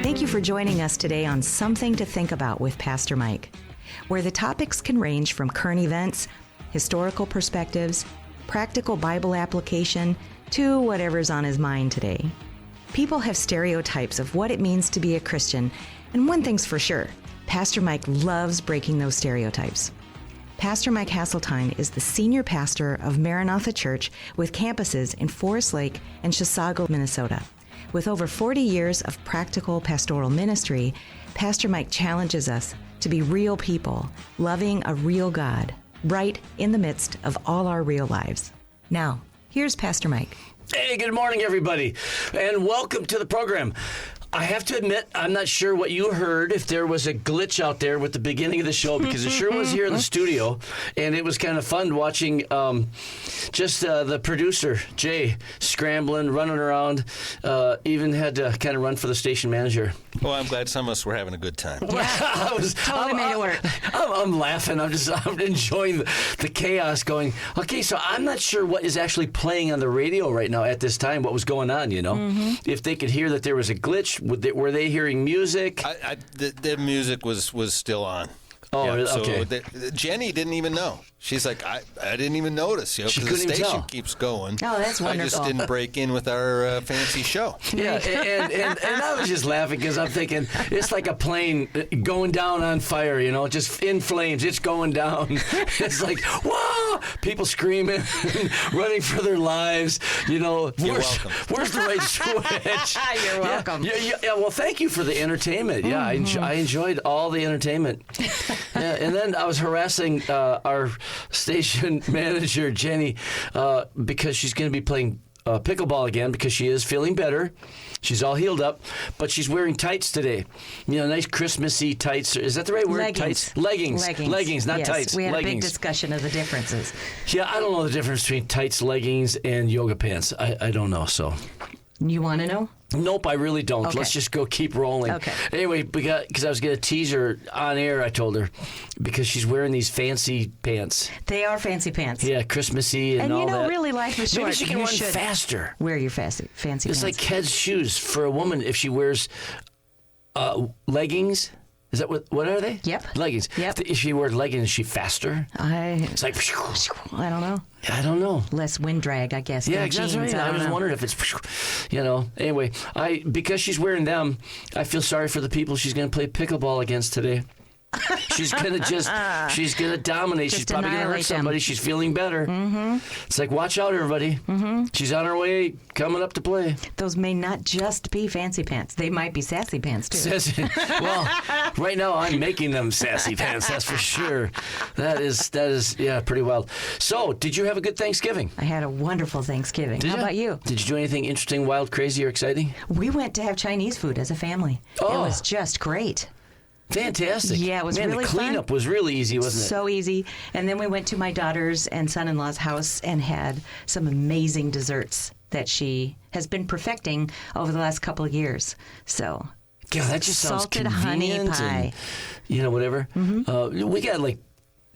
Thank you for joining us today on Something to Think About with Pastor Mike, where the topics can range from current events, historical perspectives, practical Bible application, to whatever's on his mind today. People have stereotypes of what it means to be a Christian, and one thing's for sure, Pastor Mike loves breaking those stereotypes. Pastor Mike Hasseltine is the senior pastor of Maranatha Church with campuses in Forest Lake and Chisago, Minnesota. With over 40 years of practical pastoral ministry, Pastor Mike challenges us to be real people, loving a real God, right in the midst of all our real lives. Now, here's Pastor Mike. Hey, good morning, everybody, and welcome to the program. I have to admit, I'm not sure what you heard, if there was a glitch out there with the beginning of the show, because it sure was here in the studio, and it was kind of fun watching just the producer, Jay, scrambling, running around, even had to kind of run for the station manager. Well, I'm glad some of us were having a good time. Yeah, Totally made it work. I'm laughing. I'm enjoying the chaos going, okay, so I'm not sure what is actually playing on the radio right now at this time, what was going on, you know? Mm-hmm. If they could hear that there was a glitch, were they hearing music? The music was still on. Oh, yeah, okay. So Jenny didn't even know. She's like, I didn't even notice. You know, she because couldn't the even station tell. keeps going. Oh, that's wonderful. I just didn't break in with our fancy show. Yeah, and I was just laughing because I'm thinking it's like a plane going down on fire, you know, just in flames. It's going down. It's like, whoa! People screaming, running for their lives. You know, You're welcome. Where's the right switch? You're welcome. Yeah, well, thank you for the entertainment. Yeah, I enjoyed all the entertainment. Yeah, and then I was harassing our station manager, Jenny, because she's going to be playing pickleball again because she is feeling better. She's all healed up, but she's wearing tights today. You know, nice Christmassy tights. Is that the right word? Leggings. Tights? Leggings, not yes, tights. We had leggings. a big discussion of the differences. Yeah, I don't know the difference between tights, leggings, and yoga pants. I don't know, so. You want to know? Nope, I really don't. Okay. Let's just go keep rolling. Okay. Anyway, because I was going to tease her on air, I told her, because she's wearing these fancy pants. They are fancy pants. Yeah, Christmassy and all that. And you know, really life is short. Maybe she can You run should faster. wear your fancy It's pants. like Ked's shoes for a woman if she wears leggings. Is that what are they? Yep. Leggings. Yep. If she wears leggings, is she faster? It's like, I don't know. I don't know. Less wind drag, I guess. Yeah, than exactly. jeans. Right. I was know. wondering if it's, you know. Anyway, because she's wearing them, I feel sorry for the people she's going to play pickleball against today. She's gonna she's gonna dominate. She's probably gonna hurt annihilate them. somebody. She's feeling better. Mm-hmm. It's like, watch out, everybody. Mm-hmm. She's on her way, coming up to play. Those may not just be fancy pants. They might be sassy pants, too. Well, right now I'm making them sassy pants. That's for sure. That is yeah, pretty wild. So, did you have a good Thanksgiving? I had a wonderful Thanksgiving. Did How you? about you? Did you do anything interesting, wild, crazy, or exciting? We went to have Chinese food as a family. Oh. It was just great. Fantastic. Yeah, it was Man, really the cleanup fun. was really easy, wasn't it? So easy. And then we went to my daughter's and son-in-law's house and had some amazing desserts that she has been perfecting over the last couple of years. So, Yeah, that just sounds salted honey convenient pie. and, you know, whatever. Mm-hmm. We got like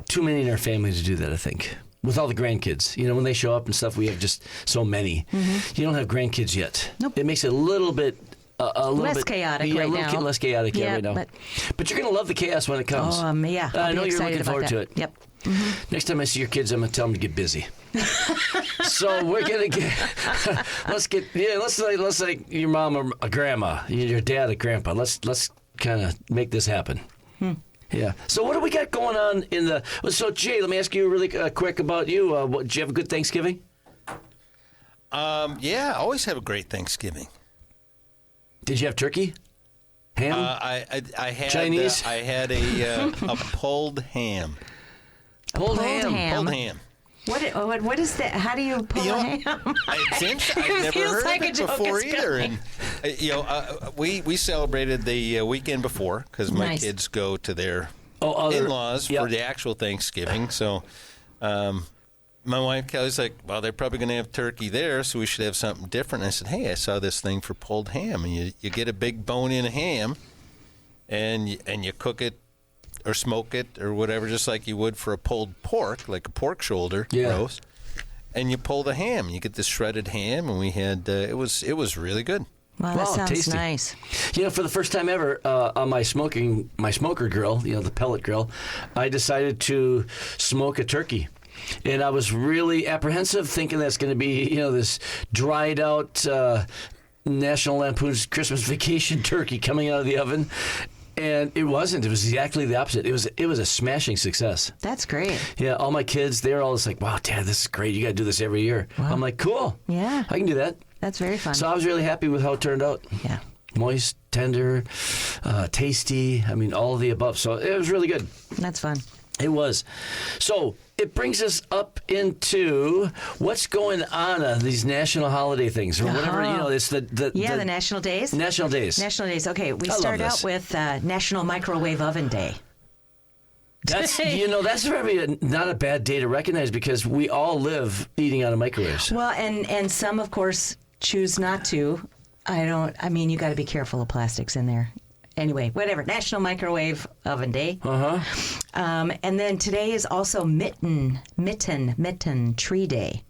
too many in our family to do that, I think. With all the grandkids, you know, when they show up and stuff, we have just so many. Mm-hmm. You don't have grandkids yet. Nope. It makes it a little bit less bit chaotic yeah, right a little now. Less chaotic Yeah, right now. But you're going to love the chaos when it comes. Yeah. I I'll know be you're excited looking about forward that. to it. Yep. Next time I see your kids, I'm going to tell them to get busy. So we're going to get, let's like your mom or a grandma, your dad or grandpa. Let's kind of make this happen. Yeah. So what do we got going on in the, so Jay, let me ask you really quick about you. Did you have a good Thanksgiving? Yeah, I always have a great Thanksgiving. Did you have turkey? Ham? I had Chinese? I had a pulled ham. Pulled ham. Pulled ham. What is that? How do you pull a ham? I've never feels heard like of a it joke before is either. coming. And we celebrated the weekend before because my Nice. kids go to their other in-laws yep. for the actual Thanksgiving. So my wife Kelly's like, well, they're probably going to have turkey there, so we should have something different. And I said, hey, I saw this thing for pulled ham, and you get a big bone-in ham, and you cook it or smoke it or whatever, just like you would for a pulled pork, like a pork shoulder roast. And you pull the ham. You get this shredded ham, and we had it was really good. Wow, that Wow, sounds tasty. nice. You know, for the first time ever on my smoker grill, you know, the pellet grill, I decided to smoke a turkey. And I was really apprehensive, thinking that's going to be, you know, this dried out National Lampoon's Christmas Vacation turkey coming out of the oven. And it wasn't. It was exactly the opposite. It was a smashing success. That's great. Yeah, all my kids, they were all just like, wow, Dad, this is great. You got to do this every year. I'm like, cool. Yeah. I can do that. That's very fun. So I was really happy with how it turned out. Yeah. Moist, tender, tasty. I mean, all of the above. So it was really good. That's fun. It was. So it brings us up into what's going on these national holiday things or whatever. You know, it's the National Days. National Days. National Days. Okay, we I start love out this. with National Microwave Oven Day. That's that's probably not a bad day to recognize because we all live eating out of microwaves. Well, and some, of course, choose not to. I mean, you got to be careful of plastics in there. Anyway, whatever. National Microwave Oven Day. And then today is also Mitten Tree Day.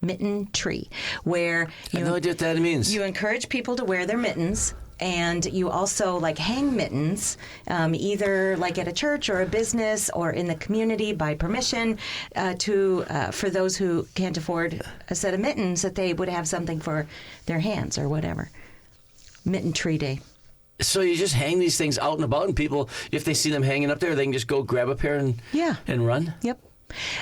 Mitten Tree, where I have no idea what that means. you encourage people to wear their mittens. And you also like hang mittens, either like at a church or a business or in the community by permission for those who can't afford a set of mittens, that they would have something for their hands or whatever. Mitten Tree Day. So you just hang these things out and about, and people, if they see them hanging up there, they can just go grab a pair and run. Yep.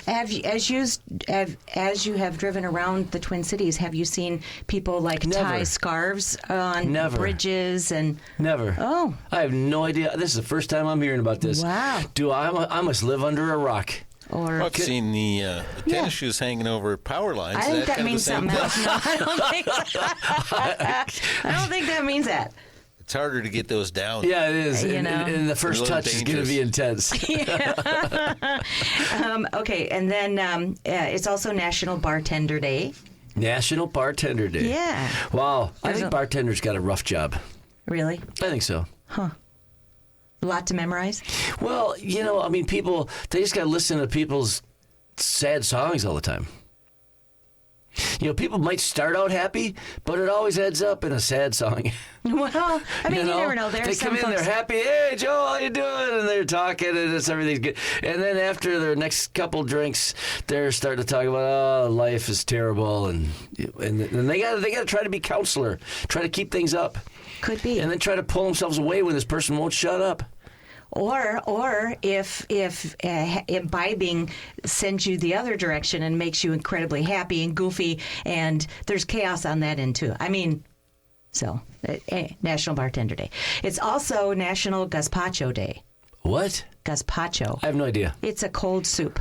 As you have driven around the Twin Cities, have you seen people like Never. tie scarves on Never. bridges and? Never. Oh. I have no idea. This is the first time I'm hearing about this. Wow. I must live under a rock. Or I've seen the tennis shoes hanging over power lines. I think that kind of means the same something thing? else. No, I don't think that means that. It's harder to get those down. Yeah, it is. You And, know. and the first A little touch is going to be intense. Okay, and then it's also National Bartender Day. National Bartender Day. Yeah. Wow. I There's think a- bartenders got a rough job. Really? I think so. A lot to memorize? Well, I mean, people, they just got to listen to people's sad songs all the time. People might start out happy, but it always ends up in a sad song. Well, I mean, you never know. They There's come some in, folks. they're happy. Hey, Joe, how you doing? And they're talking, and everything's good. And then after their next couple drinks, they're starting to talk about, life is terrible, and they got to try to be counselor, try to keep things up, Could be. and then try to pull themselves away when this person won't shut up. Or if imbibing sends you the other direction and makes you incredibly happy and goofy, and there's chaos on that end too. I mean, so National Bartender Day. It's also National Gazpacho Day. What? Gazpacho. I have no idea. It's a cold soup.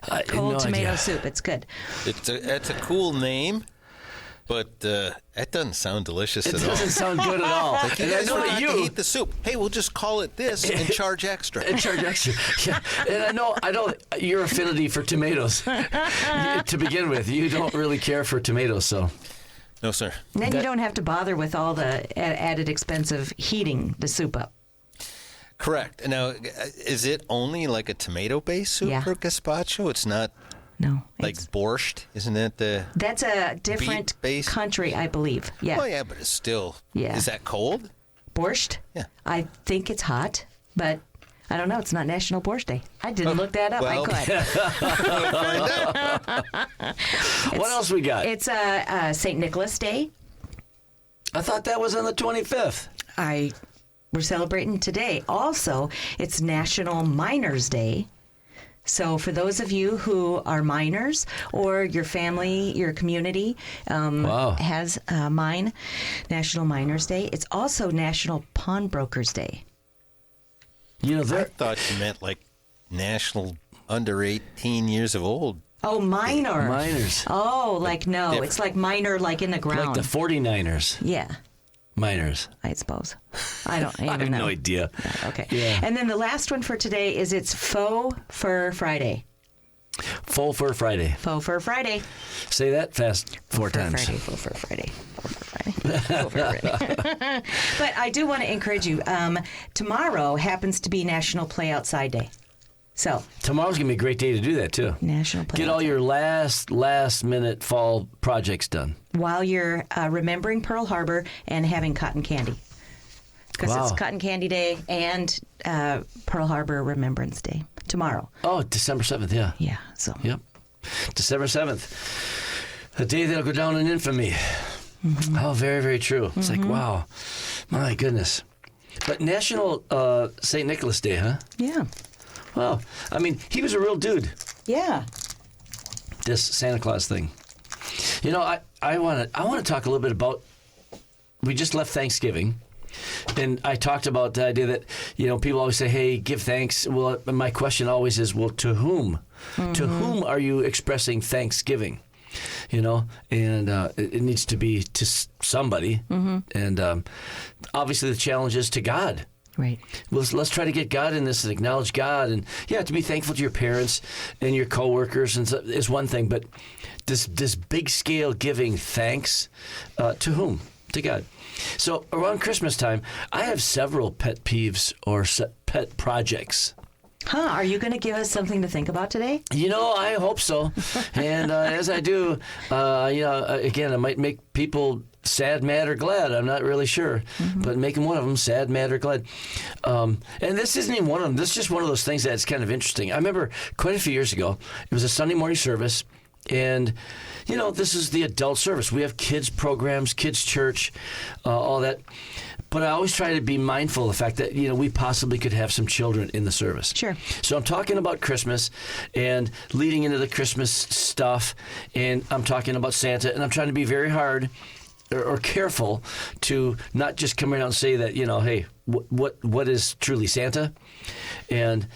I Cold no tomato idea. soup. It's good. It's a cool name, but that doesn't sound delicious It at all. doesn't sound good at all. You And I guys know forgot that to you heat the soup. Hey, we'll just call it this and charge extra. and charge extra. Yeah. And I know your affinity for tomatoes to begin with. You don't really care for tomatoes, so. No, sir. And then you don't have to bother with all the added expense of heating the soup up. Correct. Now, is it only like a tomato-based soup Yeah. for gazpacho? It's not No. like it's- borscht, isn't it? That's a different Beet-based? country, I believe. Yeah. Oh, yeah, but it's still. Yeah. Is that cold? Borscht? Yeah. I think it's hot, but I don't know. It's not National Borscht Day. I didn't look that up. well. I could. What else we got? It's St. Nicholas Day. I thought that was on the 25th. We're celebrating today. Also, it's National Miners Day. So for those of you who are miners or your family, your community Wow. has a mine, National Miners Day. It's also National Pawnbrokers Day. I There. thought you meant like national under 18 years of old. Oh, minor. Miners. Oh, like no. Different. It's like miner, like in the ground. Like the 49ers. Yeah, Miners. I suppose. I don't I even have know. no idea. Okay. Yeah. And then the last one for today is it's Faux Fur Friday. Full Fur Friday. Faux Fur Friday. Say that fast four Fur times. Friday. Faux Fur Friday. Faux Fur Friday. Faux Fur Friday. But I do want to encourage you. Tomorrow happens to be National Play Outside Day. So Tomorrow's going to be a great day to do that, too. National Play Get all your last minute fall projects done. while you're remembering Pearl Harbor and having cotton candy. Because Wow. it's Cotton Candy Day and Pearl Harbor Remembrance Day tomorrow. Oh, December 7th, yeah. Yeah, so. Yep. December 7th. A day that'll go down in infamy. Oh, very, very true. It's like, wow. My goodness. But National St. Nicholas Day, huh? Yeah. Well, I mean, he was a real dude, Yeah. this Santa Claus thing. You know, I want to talk a little bit about, we just left Thanksgiving. And I talked about the idea that, you know, people always say, hey, give thanks. Well, my question always is, well, to whom? To whom are you expressing thanksgiving? You know, and it needs to be to somebody. And obviously the challenge is to God. Right. Well, let's try to get God in this and acknowledge God. And, yeah, to be thankful to your parents and your coworkers and is one thing. But this big scale giving thanks to whom? To God. So around Christmas time, I have several pet peeves or pet projects. Huh, are you going to give us something to think about today? You know, I hope so. And as I do, you know, again, I might make people sad, mad, or glad. I'm not really sure. But making one of them sad, mad, or glad. And this isn't even one of them. This is just one of those things that's kind of interesting. I remember quite a few years ago, it was a Sunday morning service. And, you know, this is the adult service. We have kids programs, kids church, all that. But I always try to be mindful of the fact that, you know, we possibly could have some children in the service. Sure. So I'm talking about Christmas and leading into the Christmas stuff. And I'm talking about Santa. And I'm trying to be very hard or careful to not just come around and say that, you know, hey, what is truly Santa? And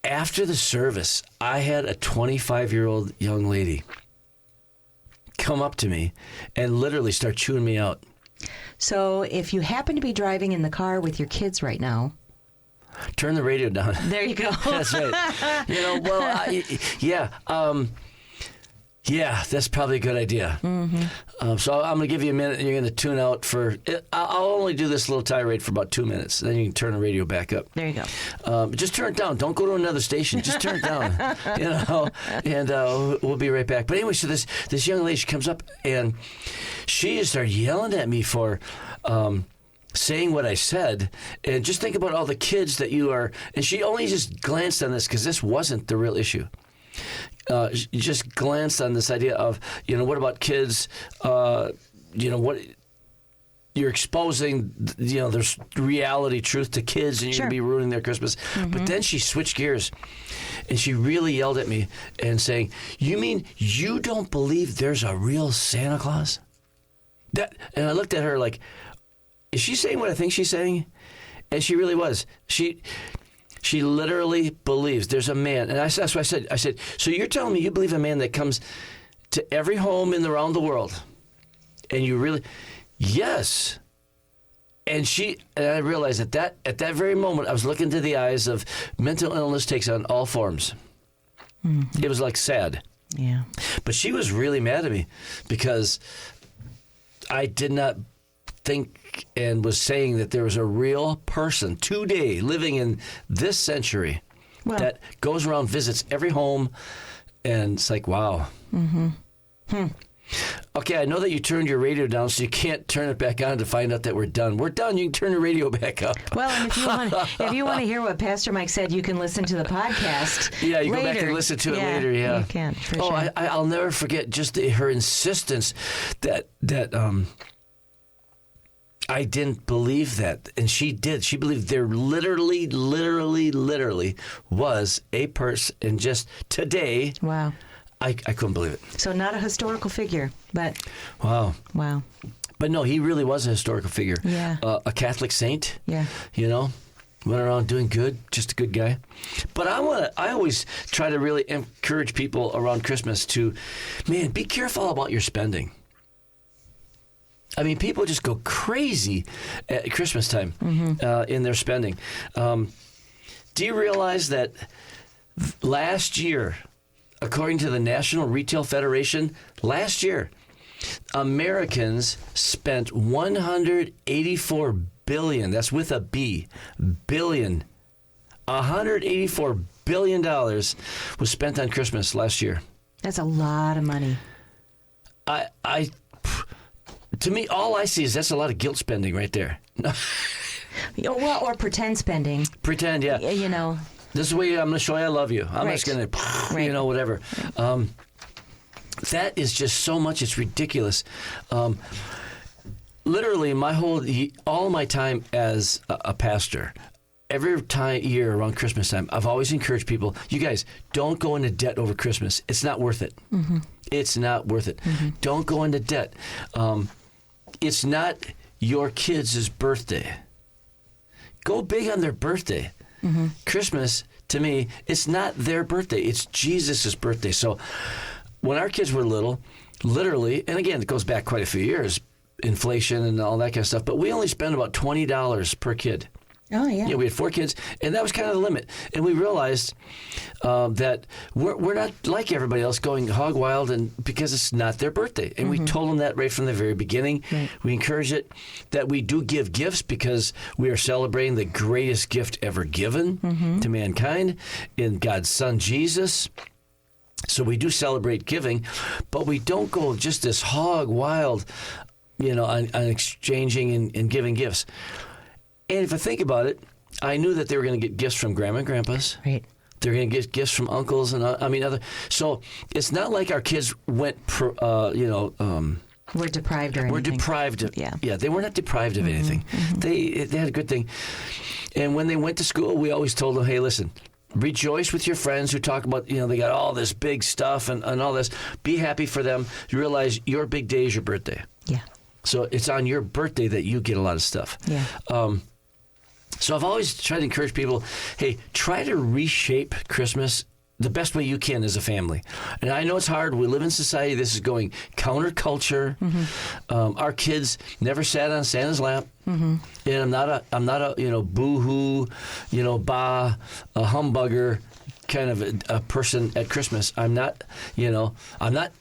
after the service, I had a 25-year-old young lady come up to me and literally start chewing me out. So if you happen to be driving in the car with your kids right now, Turn the radio down. there you go. That's right. You know, well, yeah, that's probably a good idea. So I'm going to give you a minute, and you're going to tune out for. I'll only do this little tirade for about 2 minutes. Then you can turn the radio back up. There you go. Just turn it down. Don't go to another station. Just turn it down. You know, and we'll be right back. But anyway, so this young lady, she comes up and she just started yelling at me for. Saying what I said, and just think about all the kids that you are. And she only just glanced on this because this wasn't the real issue. You just glanced on this idea of, you know, what about kids? You know, what you're exposing, you know, there's reality, truth to kids, and you're Sure. going to be ruining their Christmas. But then she switched gears, and she really yelled at me and saying, "You mean you don't believe there's a real Santa Claus?" And I looked at her like, is she saying what I think she's saying? And she really was. She literally believes there's a man. And that's what I said. I said, so you're telling me you believe a man that comes to every home around the world? And you really, yes. And I realized at that very moment, I was looking into the eyes of mental illness takes on all forms. It was like sad. Yeah. But she was really mad at me because I did not think and was saying that there was a real person today living in this century that goes around, visits every home, and it's like, wow. Okay, I know that you turned your radio down, so you can't turn it back on to find out that we're done. We're done. You can turn the radio back up. Well, and if you want to hear what Pastor Mike said, you can listen to the podcast. Yeah, you later. go back and listen to it later. Yeah, you can. For sure. I'll never forget just her insistence that I didn't believe that, and she did. She believed there literally was a person, and just today, Wow. I couldn't believe it. So not a historical figure, but Wow. wow. But no, he really was a historical figure. Yeah. A Catholic saint. Yeah. You know, went around doing good, just a good guy. But I always try to really encourage people around Christmas to, man, be careful about your spending. I mean, people just go crazy at Christmas time in their spending. Do you realize that last year, according to the National Retail Federation, last year, Americans spent $184 billion. That's with a B, billion. $184 billion was spent on Christmas last year. That's a lot of money. To me, all I see is that's a lot of guilt spending right there. Well, or pretend spending. Pretend, yeah. You know. This is the way I'm going to show you I love you. I'm Right. just going to, Right. whatever. That is just so much. It's ridiculous. Literally, all my time as a pastor, every year around Christmas time, I've always encouraged people, you guys, don't go into debt over Christmas. It's not worth it. Mm-hmm. It's not worth it. Mm-hmm. Don't go into debt. It's not your kids' birthday. Go big on their birthday. Mm-hmm. Christmas, to me, it's not their birthday. It's Jesus' birthday. So when our kids were little, literally, and again, it goes back quite a few years, inflation and all that kind of stuff, but we only spent about $20 per kid. Oh, yeah. Yeah, we had 4 kids, and that was kind of the limit. And we realized that we're not like everybody else going hog wild, and because it's not their birthday. And we told them that right from the very beginning. Right. We encourage it, that we do give gifts because we are celebrating the greatest gift ever given to mankind in God's Son, Jesus. So we do celebrate giving, but we don't go just this hog wild, on exchanging and giving gifts. And if I think about it, I knew that they were going to get gifts from grandma and grandpas. Right. They're going to get gifts from uncles and other. So it's not like our kids went, we're deprived or anything. We're deprived of. Yeah. They were not deprived of anything. Mm-hmm. They had a good thing. And when they went to school, we always told them, hey, listen, rejoice with your friends who talk about, they got all this big stuff and all this. Be happy for them. You realize your big day is your birthday. Yeah. So it's on your birthday that you get a lot of stuff. Yeah. So I've always tried to encourage people, hey, try to reshape Christmas the best way you can as a family. And I know it's hard. We live in society. This is going counterculture. Mm-hmm. Our kids never sat on Santa's lap. Mm-hmm. And I'm not a boo-hoo, a humbugger kind of a person at Christmas. I'm not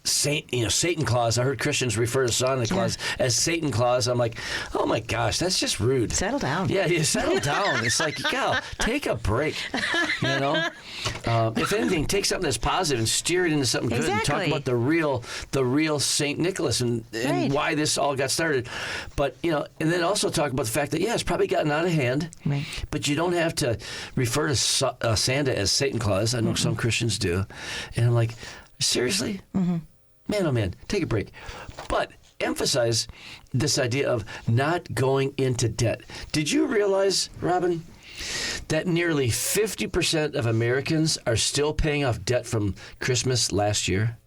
Satan Claus. I heard Christians refer to Santa Claus as Satan Claus. I'm like, oh my gosh, that's just rude. Settle down. Yeah, settle down. It's like, take a break. If anything, take something that's positive and steer it into something good and talk about the real Saint Nicholas and why this all got started. But and then also talk about the fact that it's probably gotten out of hand. Right. But you don't have to refer to Santa as Satan Claus. I know some Christians do. And I'm like, seriously? Mm-hmm. Man, oh man, take a break. But emphasize this idea of not going into debt. Did you realize, Robin, that nearly 50% of Americans are still paying off debt from Christmas last year?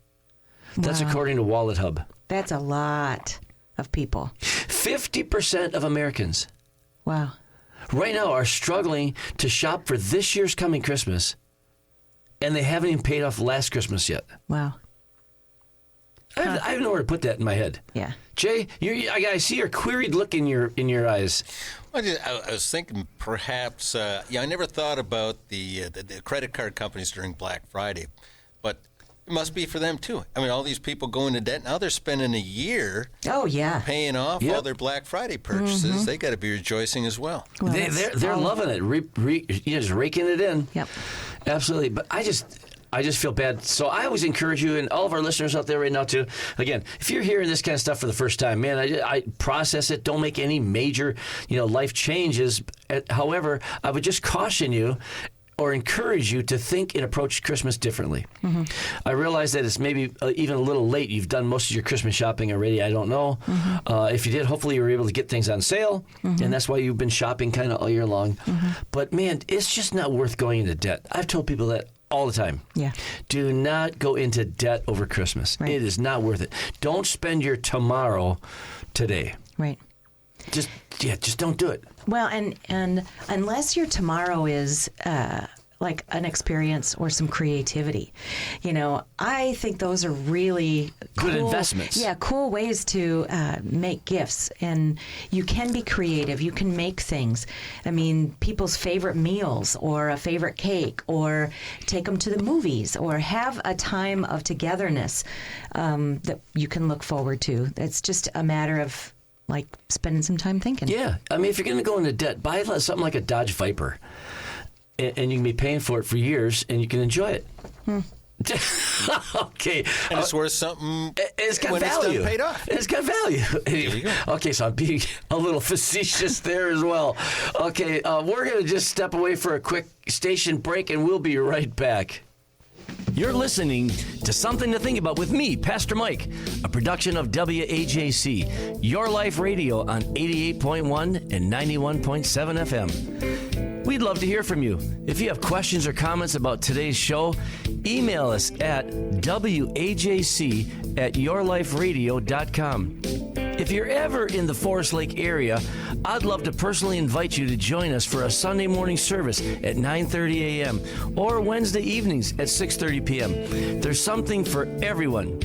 That's according to Wallet Hub. That's a lot of people. 50% of Americans. Wow. Right now are struggling to shop for this year's coming Christmas, and they haven't even paid off last Christmas yet. Wow. I have nowhere to put that in my head. Yeah. Jay, I see your queried look in your eyes. Well, I was thinking perhaps, I never thought about the credit card companies during Black Friday, but it must be for them too. I mean, all these people go into debt. Now they're spending a year paying off all their Black Friday purchases. Mm-hmm. They got to be rejoicing as well. They're loving it. Just raking it in. Yep. Absolutely. But I just feel bad. So I always encourage you and all of our listeners out there right now too. Again, if you're hearing this kind of stuff for the first time, man, I process it. Don't make any major, life changes. However, I would just caution you or encourage you to think and approach Christmas differently. Mm-hmm. I realize that it's maybe even a little late. You've done most of your Christmas shopping already. I don't know. Mm-hmm. If you did, hopefully you were able to get things on sale, and that's why you've been shopping kind of all year long. Mm-hmm. But man, it's just not worth going into debt. I've told people that all the time. Yeah. Do not go into debt over Christmas. Right. It is not worth it. Don't spend your tomorrow today. Right. Just don't do it. Well, and unless your tomorrow is like an experience or some creativity, I think those are really good investments. Yeah, cool ways to make gifts, and you can be creative. You can make things. I mean, people's favorite meals, or a favorite cake, or take them to the movies, or have a time of togetherness that you can look forward to. It's just a matter of spending some time thinking. Yeah. I mean, if you're going to go into debt, buy something like a Dodge Viper. and you can be paying for it for years, and you can enjoy it. Okay. And it's worth something It's got when value. it's done paid off. It's got value. There you go. Okay, so I'm being a little facetious there as well. Okay, we're going to just step away for a quick station break, and we'll be right back. You're listening to Something to Think About with me, Pastor Mike, a production of WAJC, Your Life Radio on 88.1 and 91.7 FM. We'd love to hear from you. If you have questions or comments about today's show, email us at wajc@yourliferadio.com. If you're ever in the Forest Lake area, I'd love to personally invite you to join us for a Sunday morning service at 9:30 a.m. or Wednesday evenings at 6:30 p.m. There's something for everyone.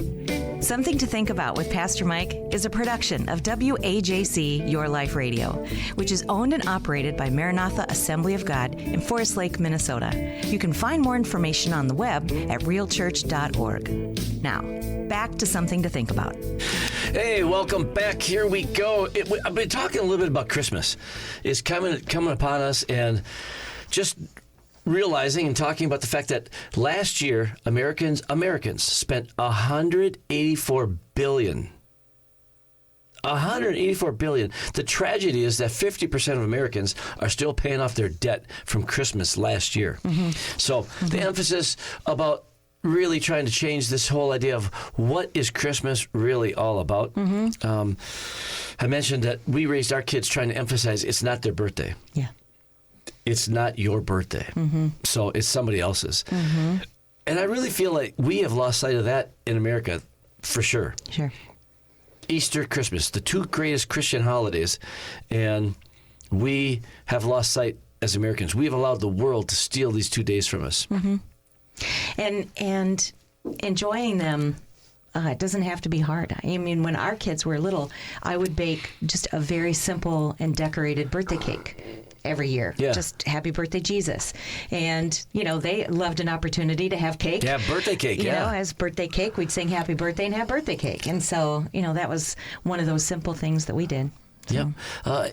Something to Think About with Pastor Mike is a production of WAJC Your Life Radio, which is owned and operated by Maranatha Assembly of God in Forest Lake, Minnesota. You can find more information on the web at realchurch.org. Now, back to Something to Think About. Hey, welcome back. Here we go. I've been talking a little bit about Christmas. It's coming upon us, and just realizing and talking about the fact that last year Americans spent $184 billion. $184 billion. The tragedy is that 50% of Americans are still paying off their debt from Christmas last year. So the emphasis about really trying to change this whole idea of what is Christmas really all about. I mentioned that we raised our kids trying to emphasize it's not their birthday. Yeah. It's not your birthday. So it's somebody else's. And I really feel like we have lost sight of that in America for sure. Sure. Easter, Christmas, the two greatest Christian holidays, and we have lost sight as Americans. We have allowed the world to steal these 2 days from us. And enjoying them, it doesn't have to be hard. I mean, when our kids were little, I would bake just a very simple and decorated birthday cake every year. Yeah. Just happy birthday, Jesus. And, you know, they loved an opportunity to have cake. To have birthday cake, You know, as birthday cake, we'd sing happy birthday and have birthday cake. And so, you know, that was one of those simple things that we did. Yeah.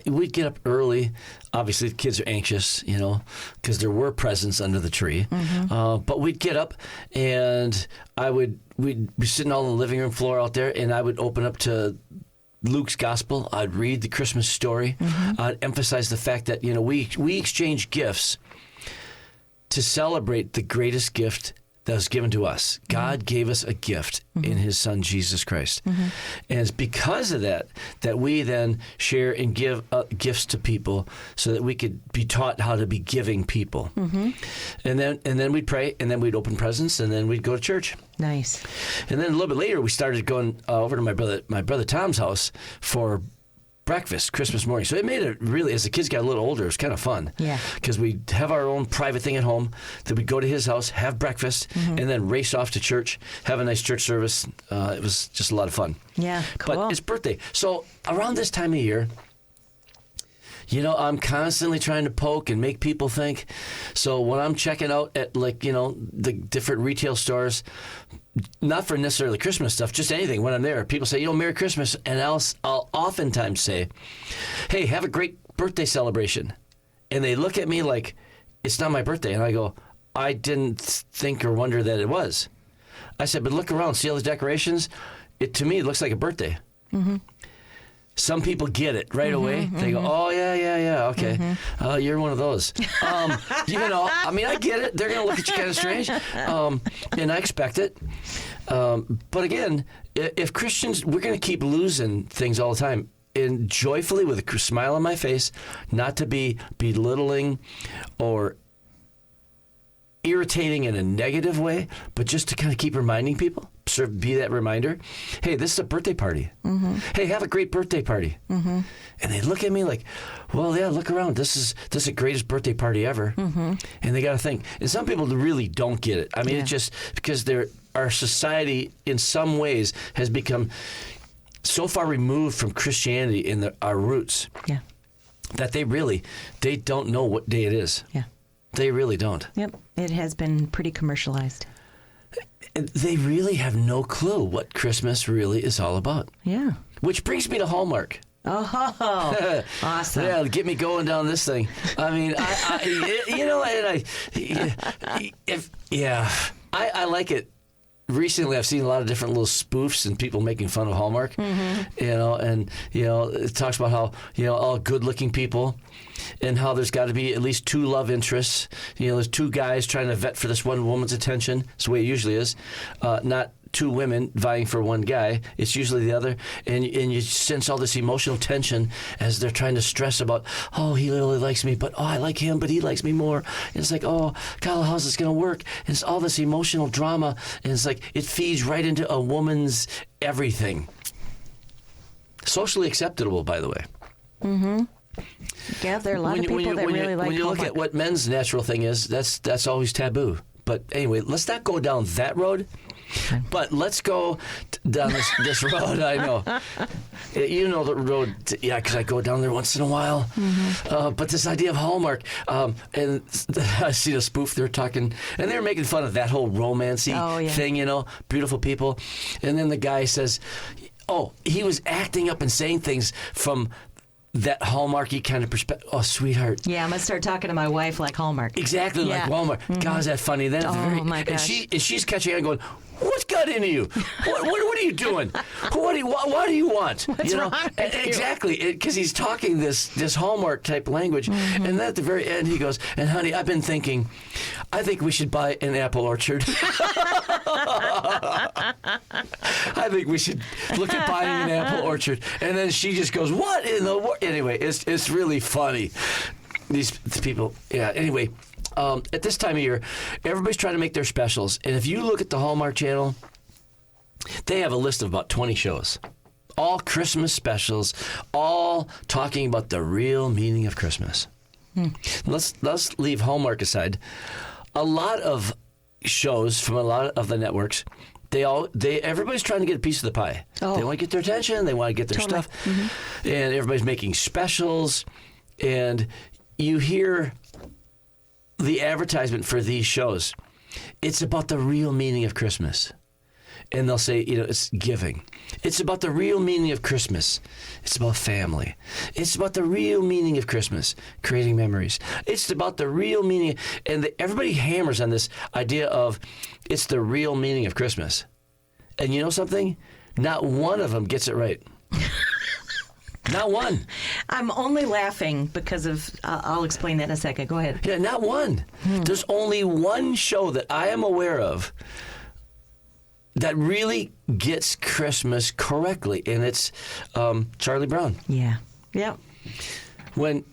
We'd get up early. Obviously, the kids are anxious, you know, because there were presents under the tree. But we'd get up, and we'd be sitting all on the living room floor out there, and I would open up to Luke's Gospel. I'd read the Christmas story. I'd emphasize the fact that, you know, we exchange gifts to celebrate the greatest gift that was given to us. God gave us a gift in His Son, Jesus Christ. And it's because of that we then share and give gifts to people so that we could be taught how to be giving people. And then we'd pray, and then we'd open presents, and then we'd go to church. Nice. And then a little bit later, we started going over to my brother Tom's house for breakfast Christmas morning. So it made it really, as the kids got a little older, it was kind of fun. Yeah. Because we'd have our own private thing at home. Then we'd go to his house, have breakfast, and then race off to church, have a nice church service. It was just a lot of fun. Yeah, cool. But it's birthday. So around this time of year, you know, I'm constantly trying to poke and make people think. So when I'm checking out at, like, you know, the different retail stores, not for necessarily Christmas stuff, just anything, when I'm there, people say, you know, Merry Christmas. And I'll oftentimes say, hey, have a great birthday celebration. And they look at me like, it's not my birthday. And I go, I didn't think or wonder that it was. I said, but look around, see all the decorations? To me, it looks like a birthday. Some people get it right away. They go, oh, yeah, okay. You're one of those. You know, I mean, I get it. They're going to look at you kind of strange. And I expect it. But again, if Christians, we're going to keep losing things all the time. And joyfully, with a smile on my face, not to be belittling or irritating in a negative way, but just to kind of keep reminding people, be that reminder. Hey, this is a birthday party. Hey, have a great birthday party. And they look at me like, well, yeah, look around. This is the greatest birthday party ever. And they got to think. And some people really don't get it. I mean, it's just because our society in some ways has become so far removed from Christianity and our roots that they don't know what day it is. Yeah. They really don't. Yep. It has been pretty commercialized. They really have no clue what Christmas really is all about. Yeah. Which brings me to Hallmark. Oh, awesome. Yeah, get me going down this thing. I mean, I like it. Recently, I've seen a lot of different little spoofs and people making fun of Hallmark, and it talks about how, all good-looking people and how there's got to be at least 2 love interests. There's 2 guys trying to vet for this one woman's attention. That's the way it usually is. Not 2 women vying for one guy. It's usually the other. And you sense all this emotional tension as they're trying to stress about, oh, he really likes me, but I like him, but he likes me more. And it's like, oh, Kyle, how's this going to work? And it's all this emotional drama. And it's like it feeds right into a woman's everything. Socially acceptable, by the way. Mm-hmm. Yeah, there are a lot of people that really like when you look Hallmark. at what men's natural thing is, that's always taboo. But anyway, let's not go down that road. But let's go down this road. I know. You know the road. Because I go down there once in a while. Mm-hmm. But this idea of Hallmark, and I see a spoof they're talking, and they're making fun of that whole romancy thing, beautiful people. And then the guy says, oh, he was acting up and saying things from that Hallmarky kind of perspective. Oh, sweetheart. Yeah, I'm going to start talking to my wife like Hallmark. Exactly, like Hallmark. Mm-hmm. God, is that funny? Then my gosh. And she's catching on going, what's got into you? What are you doing? What do you want? What's wrong with you? Exactly, because he's talking this Hallmark type language. Mm-hmm. And then at the very end he goes, and honey, I've been thinking, I think we should buy an apple orchard. I think we should look at buying an apple orchard. And then she just goes, what in the world? Anyway, it's really funny. These people, yeah, anyway. At this time of year, everybody's trying to make their specials. And if you look at the Hallmark Channel, they have a list of about 20 shows. All Christmas specials, all talking about the real meaning of Christmas. Let's leave Hallmark aside. A lot of shows from a lot of the networks, everybody's trying to get a piece of the pie. Oh. They want to get their attention. They want to get their stuff. Mm-hmm. And everybody's making specials. And you hear the advertisement for these shows. It's about the real meaning of Christmas. And they'll say, it's giving. It's about the real meaning of Christmas. It's about family. It's about the real meaning of Christmas, creating memories. It's about the real meaning. And everybody hammers on this idea of it's the real meaning of Christmas. And you know something? Not one of them gets it right. Not one. I'm only laughing because of, I'll explain that in a second. Go ahead. Yeah, not one. There's only one show that I am aware of that really gets Christmas correctly, and it's Charlie Brown. Yeah. Yep. When,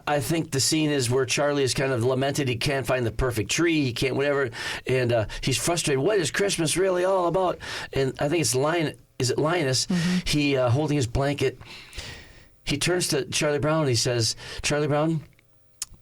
I think the scene is where Charlie is kind of lamented he can't find the perfect tree, he can't whatever, and he's frustrated. What is Christmas really all about? And I think it's Linus? Mm-hmm. He, holding his blanket, he turns to Charlie Brown and he says, Charlie Brown,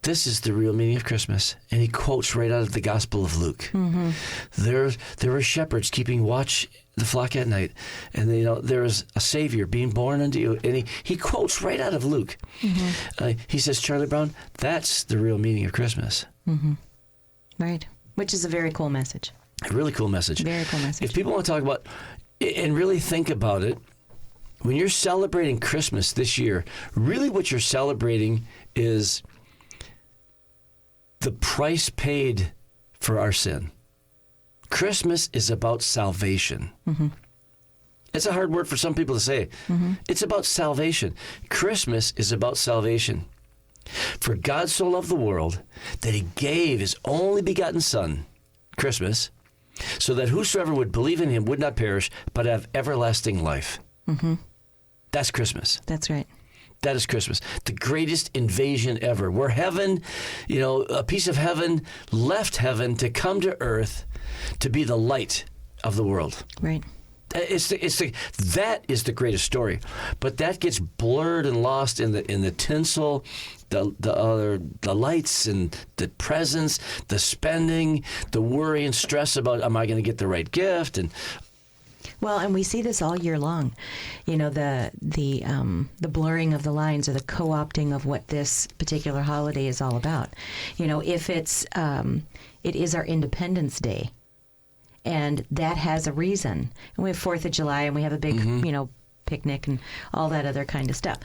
this is the real meaning of Christmas. And he quotes right out of the Gospel of Luke. Mm-hmm. There were shepherds keeping watch the flock at night. And there is a Savior being born unto you. And he quotes right out of Luke. Mm-hmm. He says, Charlie Brown, that's the real meaning of Christmas. Mm-hmm. Right. Which is a very cool message. A really cool message. Very cool message. If people want to talk about and really think about it, when you're celebrating Christmas this year, really what you're celebrating is the price paid for our sin. Christmas is about salvation. Mm-hmm. It's a hard word for some people to say. Mm-hmm. It's about salvation. Christmas is about salvation. For God so loved the world that he gave his only begotten Son, Christmas, so that whosoever would believe in him would not perish, but have everlasting life. Mm-hmm. That's Christmas. That's right. That is Christmas. The greatest invasion ever. Where heaven, a piece of heaven left heaven to come to earth to be the light of the world. Right. That is the greatest story. But that gets blurred and lost in the tinsel, the lights and the presents, the spending, the worry and stress about, am I going to get the right gift? Well, and we see this all year long. The blurring of the lines or the co-opting of what this particular holiday is all about. If it is our Independence Day, and that has a reason. And we have 4th of July, and we have a big, picnic and all that other kind of stuff.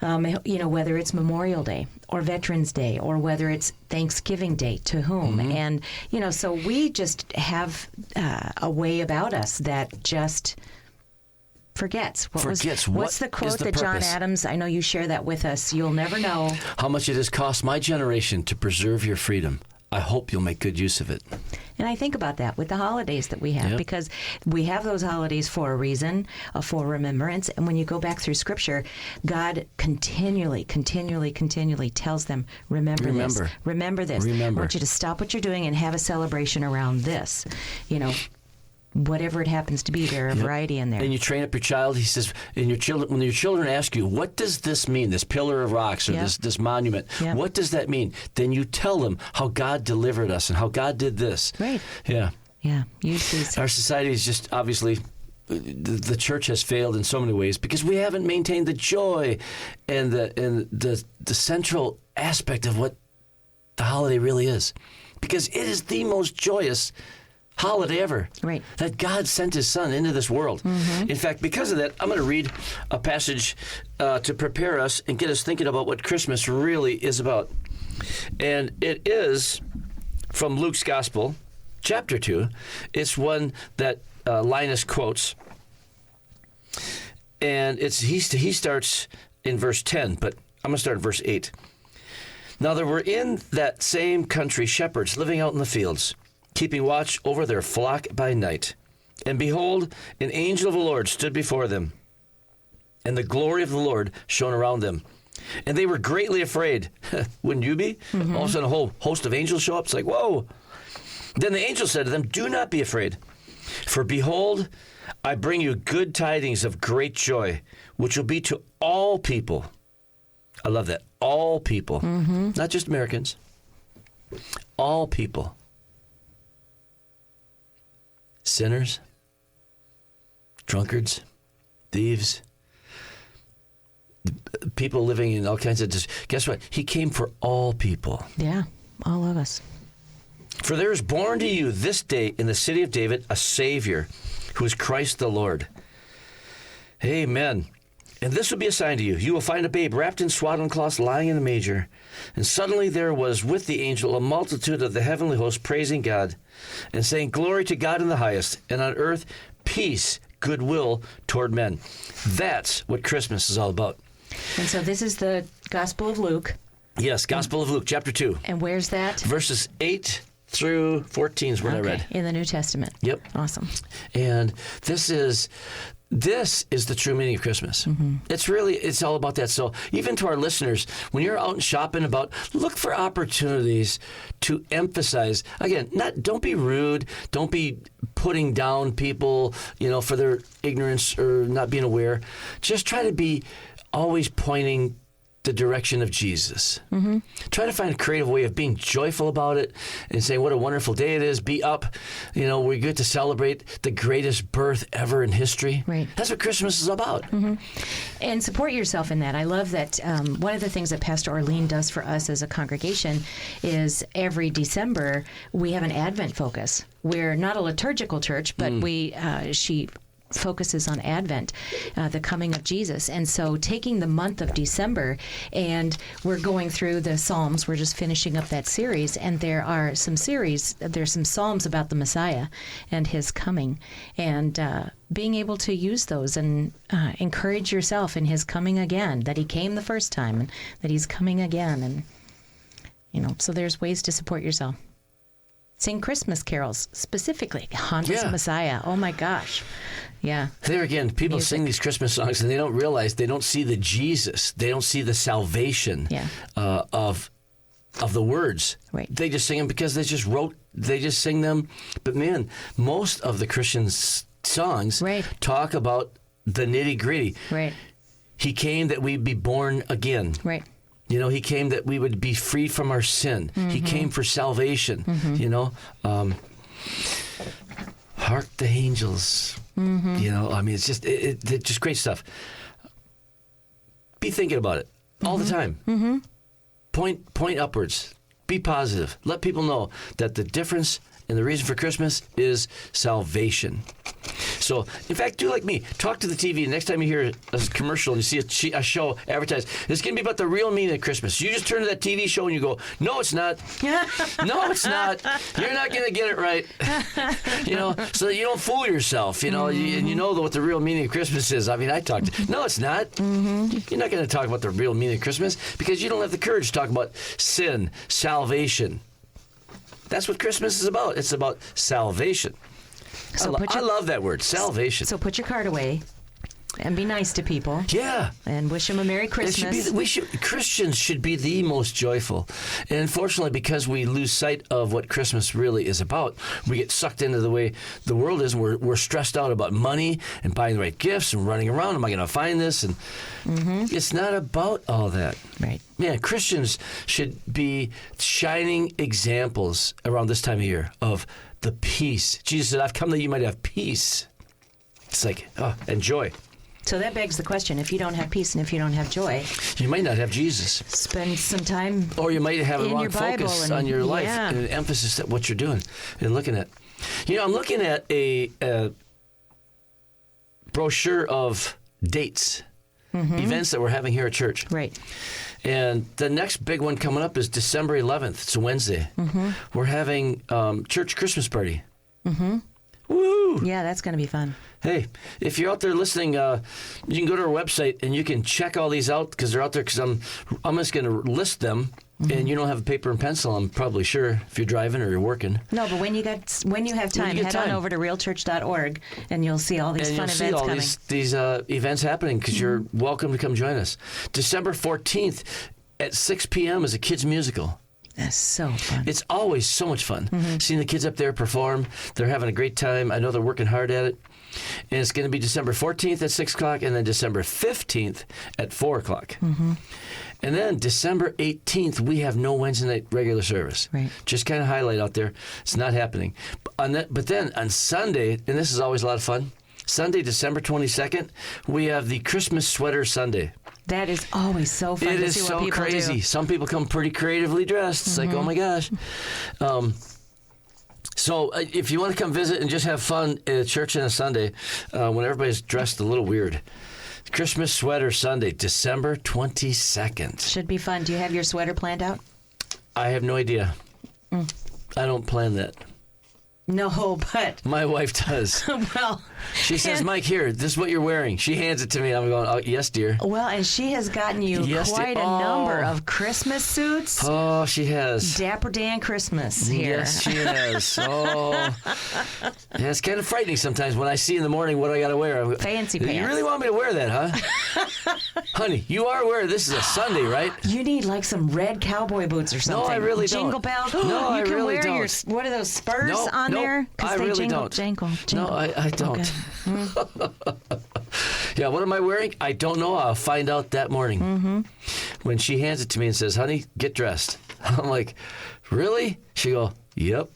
Whether it's Memorial Day or Veterans Day or whether it's Thanksgiving Day, to whom. And, so we just have a way about us that just forgets. What's the quote that John Adams, I know you share that with us, you'll never know how much it has cost my generation to preserve your freedom. I hope you'll make good use of it. And I think about that with the holidays that we have, because we have those holidays for a reason, for remembrance. And when you go back through Scripture, God continually tells them, remember this. I want you to stop what you're doing and have a celebration around this. Whatever it happens to be, there are a variety in there. And you train up your child. He says, when your children ask you, what does this mean, this pillar of rocks or this monument? Yep. What does that mean? Then you tell them how God delivered us and how God did this. Right. Yeah. Yeah. Use these. Our society is just, obviously, the church has failed in so many ways because we haven't maintained the joy and the central aspect of what the holiday really is. Because it is the most joyous holiday ever. Right. That God sent his son into this world. In fact, because of that, I'm going to read a passage to prepare us and get us thinking about what Christmas really is about. And it is from Luke's Gospel, chapter 2. It's one that Linus quotes. And he starts in verse 10, but I'm going to start in verse 8. Now there were in that same country shepherds living out in the fields, keeping watch over their flock by night. And behold, an angel of the Lord stood before them, and the glory of the Lord shone around them. And they were greatly afraid. Wouldn't you be? All of a sudden, a whole host of angels show up. It's like, whoa. Then the angel said to them, do not be afraid, for behold, I bring you good tidings of great joy, which will be to all people. I love that. All people. Not just Americans. All people. Sinners, drunkards, thieves, people living in all kinds of... Guess what? He came for all people. Yeah, all of us. For there is born to you this day in the city of David a Savior, who is Christ the Lord. Amen. And this will be a sign to you. You will find a babe wrapped in swaddling cloths lying in a manger. And suddenly there was with the angel a multitude of the heavenly host praising God and saying, glory to God in the highest, and on earth peace, goodwill toward men. That's what Christmas is all about. And so this is the Gospel of Luke. Yes, Gospel of Luke, chapter 2. And where's that? Verses 8 through 14 is what I read. In the New Testament. Yep. Awesome. And this is the true meaning of Christmas. It's all about that. So even to our listeners, when you're out and shopping about, look for opportunities to emphasize, again, don't be rude, don't be putting down people, for their ignorance or not being aware. Just try to be always pointing the direction of Jesus. Try to find a creative way of being joyful about it and saying what a wonderful day it is. Be up. We get to celebrate the greatest birth ever in history. Right. That's what Christmas is about. And support yourself in that. I love that one of the things that Pastor Orlean does for us as a congregation is every December we have an Advent focus. We're not a liturgical church, but she focuses on Advent, the coming of Jesus. And so taking the month of December, and we're going through the Psalms, we're just finishing up that series, and there's some Psalms about the Messiah and his coming, and being able to use those and encourage yourself in his coming again, that he came the first time and that he's coming again. And, so there's ways to support yourself. Sing Christmas carols, specifically Handel's Messiah. Oh my gosh. Yeah. There again, people sing these Christmas songs and they don't realize, they don't see the Jesus, they don't see the salvation of the words. Right. They just sing them because they just sing them. But man, most of the Christian songs talk about the nitty gritty. Right. He came that we'd be born again. Right. He came that we would be freed from our sin. He came for salvation. Hark the angels. It's just great stuff. Be thinking about it all the time. Point upwards. Be positive. Let people know that the difference and the reason for Christmas is salvation. So So, in fact, do like me. Talk to the TV. Next time you hear a commercial and you see a show advertised, it's going to be about the real meaning of Christmas. You just turn to that TV show and you go, no, it's not. No, it's not. You're not going to get it right. So that you don't fool yourself, and you know what the real meaning of Christmas is. I mean, no, it's not. You're not going to talk about the real meaning of Christmas because you don't have the courage to talk about sin, salvation. That's what Christmas is about. It's about salvation. So I love that word, salvation. So put your card away and be nice to people. Yeah. And wish them a Merry Christmas. Christians should be the most joyful. And unfortunately, because we lose sight of what Christmas really is about, we get sucked into the way the world is. And we're stressed out about money and buying the right gifts and running around. Am I going to find this? And it's not about all that. Right. Yeah, Christians should be shining examples around this time of year of the peace. Jesus said, I've come that you might have peace. It's like, and joy. So that begs the question, if you don't have peace and if you don't have joy, you might not have Jesus. Spend some time or you might have a wrong focus on your life and an emphasis at what you're doing and looking at. I'm looking at a brochure of dates, events that we're having here at church. Right. And the next big one coming up is December 11th. It's a Wednesday. We're having church Christmas party. Woo! Yeah, that's going to be fun. Hey, if you're out there listening, you can go to our website and you can check all these out because they're out there. Because I'm just going to list them, and you don't have a paper and pencil. I'm probably sure if you're driving or you're working. No, but when you have time, head on over to realchurch.org and you'll see all these fun events coming. And you'll see all these events happening because you're welcome to come join us. December 14th at 6 p.m. is a kids musical. That's so fun. It's always so much fun. Seeing the kids up there perform. They're having a great time. I know they're working hard at it. And it's going to be December 14th at 6 o'clock and then December 15th at 4 o'clock. And then December 18th, we have no Wednesday night regular service. Right. Just kind of highlight out there. It's not happening. But then on Sunday, and this is always a lot of fun, Sunday, December 22nd, we have the Christmas Sweater Sunday. That is always so fun It to is see what so people crazy. do. Some people come pretty creatively dressed. It's like, oh my gosh. So if you want to come visit and just have fun at church on a Sunday, when everybody's dressed a little weird, Christmas Sweater Sunday, December 22nd. Should be fun. Do you have your sweater planned out? I have no idea. I don't plan that. No, but... My wife does. Well... She says, Mike, here, this is what you're wearing. She hands it to me. I'm going, oh, yes, dear. Well, and she has gotten you quite a number of Christmas suits. Oh, she has. Dapper Dan Christmas here. Yes, she has. Oh. Yeah, it's kind of frightening sometimes when I see in the morning what I got to wear. Fancy pants. You really want me to wear that, huh? Honey, you are aware this is a Sunday, right? You need like some red cowboy boots or something. No, I really Jingle don't. bells. No, I really wear don't. What are those spurs on there? I they really jingle, don't. jingle. No, I don't. Okay. Yeah, what am I wearing? I don't know. I'll find out that morning. When she hands it to me and says, honey, get dressed. I'm like, really? She go, yep.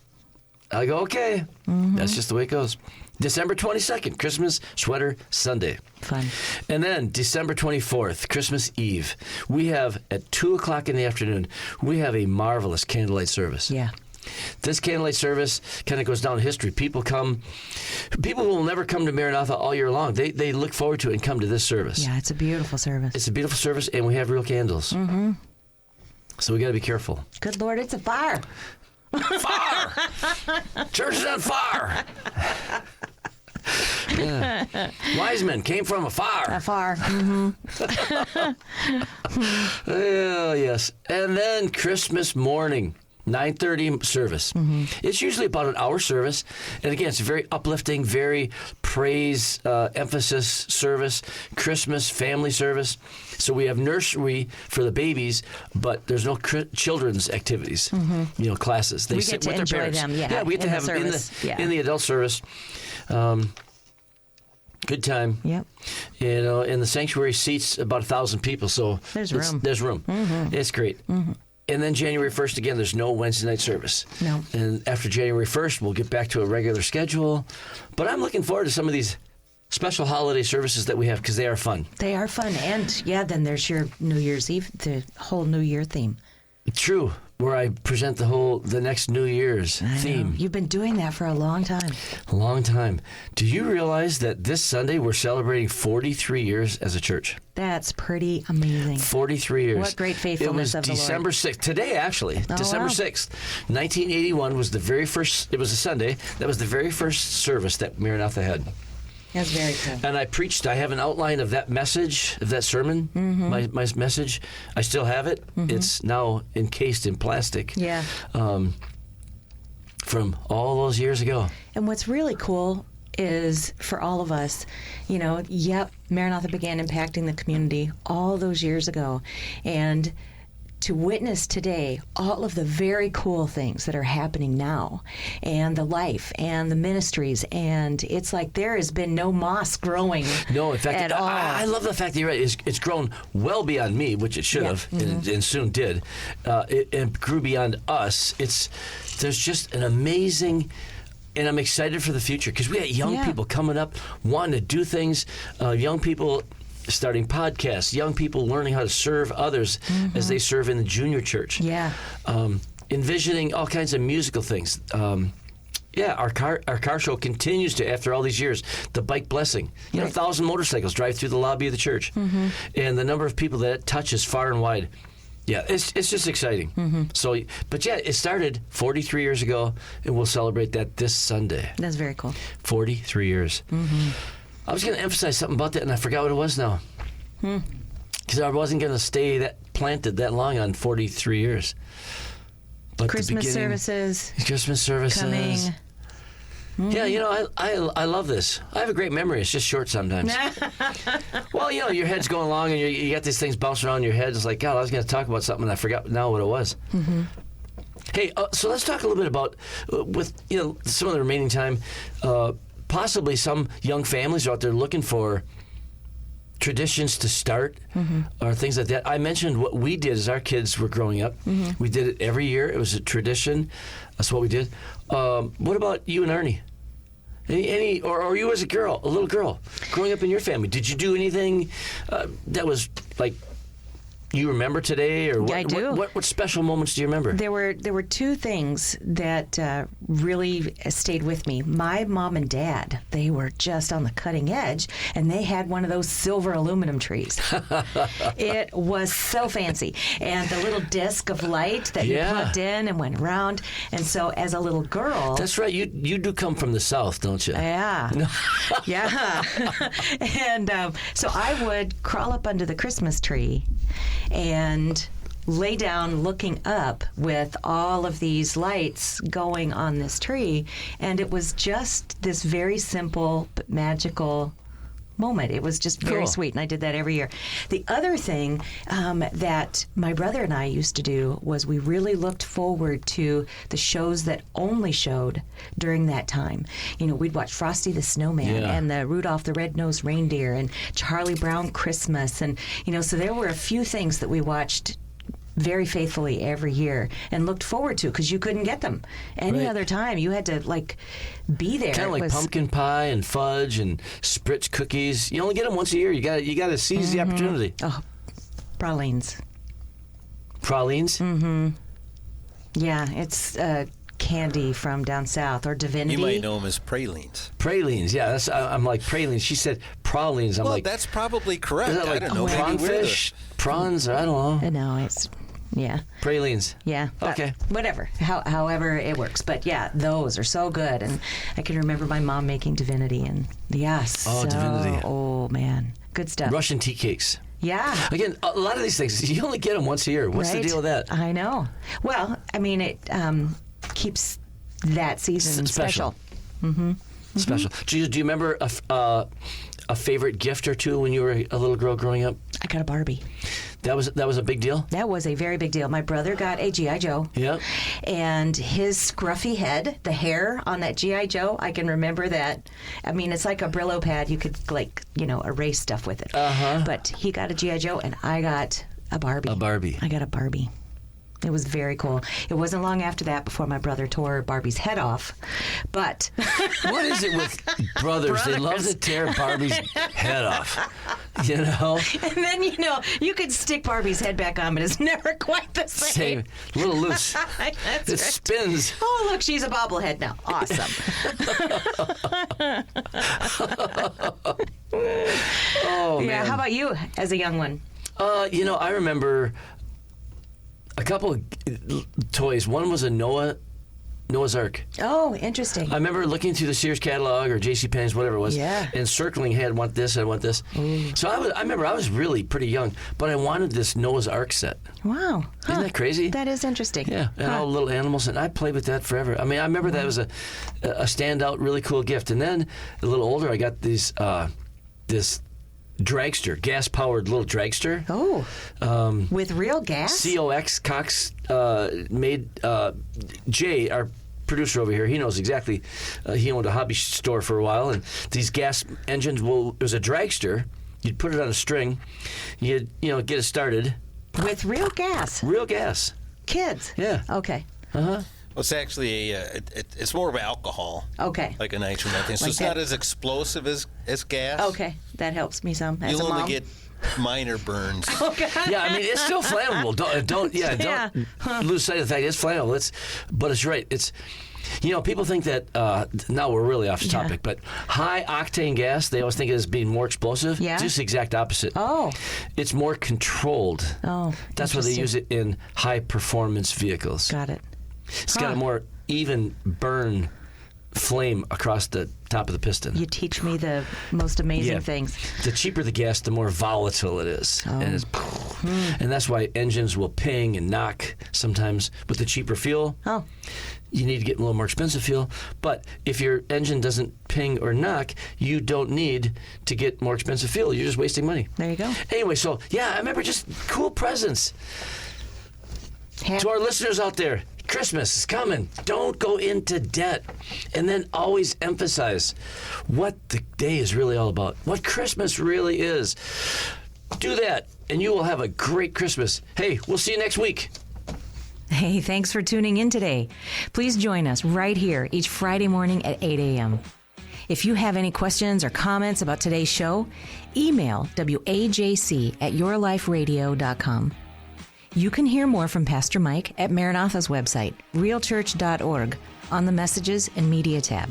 I go, okay. That's just the way it goes. December 22nd, Christmas Sweater Sunday. Fun. And then December 24th, Christmas Eve, we have at 2 o'clock in the afternoon, we have a marvelous candlelight service. Yeah. This candlelight service kind of goes down in history. People will never come to Maranatha all year long. They look forward to it and come to this service. Yeah, it's a beautiful service. It's a beautiful service, and we have real candles. So we got to be careful. Good Lord, it's a fire. Fire! Church is on fire! Yeah. Wise men came from afar. Afar. Oh, yes. And then Christmas morning. 9:30 service. It's usually about an hour service. And again, it's a very uplifting, very praise, emphasis service, Christmas family service. So we have nursery for the babies, but there's no children's activities, classes. They We sit get to with enjoy their parents. them, yeah, we get to in the have them service. in the adult service. Good time. Yep. In the sanctuary seats about 1,000 people, so There's room. There's room. It's great. And then January 1st, again, there's no Wednesday night service. No. And after January 1st, we'll get back to a regular schedule. But I'm looking forward to some of these special holiday services that we have because they are fun. They are fun. And, yeah, then there's your New Year's Eve, the whole New Year theme. True, where I present the next New Year's theme. You've been doing that for a long time. A long time. Do you realize that this Sunday we're celebrating 43 years as a church? That's pretty amazing. 43 years. What great faithfulness of It the was December Lord. 6th. Today, actually. December wow. 6th. 1981 was the very first, it was a Sunday. That was the very first service that Maranatha had. That's very cool. And I preached, I have an outline of that message, of that sermon, my message. I still have it. It's now encased in plastic. Yeah. From all those years ago. And what's really cool is for all of us, Maranatha began impacting the community all those years ago. And to witness today all of the very cool things that are happening now, and the life and the ministries, and it's like there has been no moss growing. No, in fact, at all. I love the fact that you're right. It's grown well beyond me, which it should have, and soon did. It grew beyond us. There's just an amazing. And I'm excited for the future because we got young people coming up wanting to do things, young people starting podcasts, young people learning how to serve others as they serve in the junior church. Yeah. Envisioning all kinds of musical things. Our car show continues to, after all these years, the bike blessing. 1,000 motorcycles drive through the lobby of the church. And the number of people that it touches far and wide. Yeah, it's just exciting. So, but yeah, it started 43 years ago, and we'll celebrate that this Sunday. That's very cool. 43 years. I was going to emphasize something about that, and I forgot what it was now. Because I wasn't going to stay planted that long on 43 years. But Christmas services. Christmas services. Coming. Yeah, I love this. I have a great memory. It's just short sometimes. Well, your head's going along and you got these things bouncing around your head. It's like, God, I was going to talk about something and I forgot now what it was. Hey, so let's talk a little bit about, with some of the remaining time, possibly some young families are out there looking for traditions to start or things like that. I mentioned what we did as our kids were growing up. We did it every year. It was a tradition. That's what we did. What about you and Ernie? Any or you as a little girl, growing up in your family? Did you do anything that was like you remember today, or what, I do. What special moments do you remember? There were two things that really stayed with me. My mom and dad, they were just on the cutting edge, and they had one of those silver aluminum trees. It was so fancy, and the little disc of light that you plugged in and went around. And so, as a little girl, that's right. You do come from the South, don't you? Yeah, yeah. And so I would crawl up under the Christmas tree and lay down looking up with all of these lights going on this tree, and it was just this very simple but magical moment. It was just very sweet, and I did that every year. The other thing that my brother and I used to do was we really looked forward to the shows that only showed during that time. We'd watch Frosty the Snowman and the Rudolph the Red-Nosed Reindeer and Charlie Brown Christmas, and so there were a few things that we watched very faithfully every year and looked forward to because you couldn't get them any other time. You had to be there. Kind of like pumpkin pie and fudge and Spritz cookies. You only get them once a year. You got to seize the opportunity. Oh, pralines. Pralines? Yeah, it's candy from down south, or Divinity. You might know them as pralines. Pralines, yeah. I'm like pralines. She said pralines. I'm well, like, that's probably correct. Is that like I don't know. prawnfish, prawns? I don't know. No, it's pralines. Yeah. Okay. Whatever. However it works. But yeah, those are so good. And I can remember my mom making Divinity, and Divinity. Oh man, good stuff. Russian tea cakes. Yeah. Again, a lot of these things you only get them once a year. What's the deal with that? I know. Well, I mean, it keeps that season special. Special. Do you remember a favorite gift or two when you were a little girl growing up? I got a Barbie. That was a big deal? That was a very big deal. My brother got a G.I. Joe. Yep. And his scruffy head, the hair on that G.I. Joe, I can remember that. I mean, it's like a Brillo pad. You could, erase stuff with it. But he got a G.I. Joe, and I got a Barbie. I got a Barbie. It was very cool. It wasn't long after that before my brother tore Barbie's head off. But what is it with brothers? They love to tear Barbie's head off. You know? And then, you could stick Barbie's head back on, but it's never quite the same. Same. A little loose. That's It right. spins. Oh, look, she's a bobblehead now. Awesome. Oh, Yeah, man. how about you as a young one? I remember a couple of toys. One was a Noah's Ark. Oh, interesting. I remember looking through the Sears catalog or JCPenney's, whatever it was, Yeah. and circling ahead, want this, I want this. So I remember I was really pretty young, but I wanted this Noah's Ark set. Wow. Isn't that crazy? That is interesting. Yeah, and all the little animals, and I played with that forever. I mean, I remember that was a standout, really cool gift. And then a little older, I got this dragster, gas-powered little dragster. Oh, with real gas? Cox made Jay, our producer over here. He knows exactly. He owned a hobby store for a while, and these gas engines. Well, it was a dragster. You'd put it on a string. You'd get it started. With real gas? Real gas. Kids? Yeah. Okay. Well, it's actually it's more of alcohol, Okay. like a nitromethane. So Like it's that. not as explosive as gas. Okay. That helps me some as You'll a mom. only get minor burns. Okay. Yeah, I mean it's still flammable. Don't lose sight of the fact it's flammable. But it's right. It's people think that now we're really off topic, but high octane gas they always think it as being more explosive. Yeah. Just the exact opposite. Oh. It's more controlled. Oh, That's why they interesting. use it in high performance vehicles. Got it. It's got a more even burn flame across the top of the piston. You teach me the most amazing things. The cheaper the gas, the more volatile it is. Oh. And, and that's why engines will ping and knock sometimes with the cheaper fuel. Oh. You need to get a little more expensive fuel. But if your engine doesn't ping or knock, you don't need to get more expensive fuel. You're just wasting money. There you go. Anyway, so I remember just cool presents. To our listeners out there, Christmas is coming. Don't go into debt. And then always emphasize what the day is really all about, what Christmas really is. Do that, and you will have a great Christmas. Hey, we'll see you next week. Hey, thanks for tuning in today. Please join us right here each Friday morning at 8 a.m. If you have any questions or comments about today's show, email wajc@yourliferadio.com. You can hear more from Pastor Mike at Maranatha's website, realchurch.org, on the Messages and Media tab.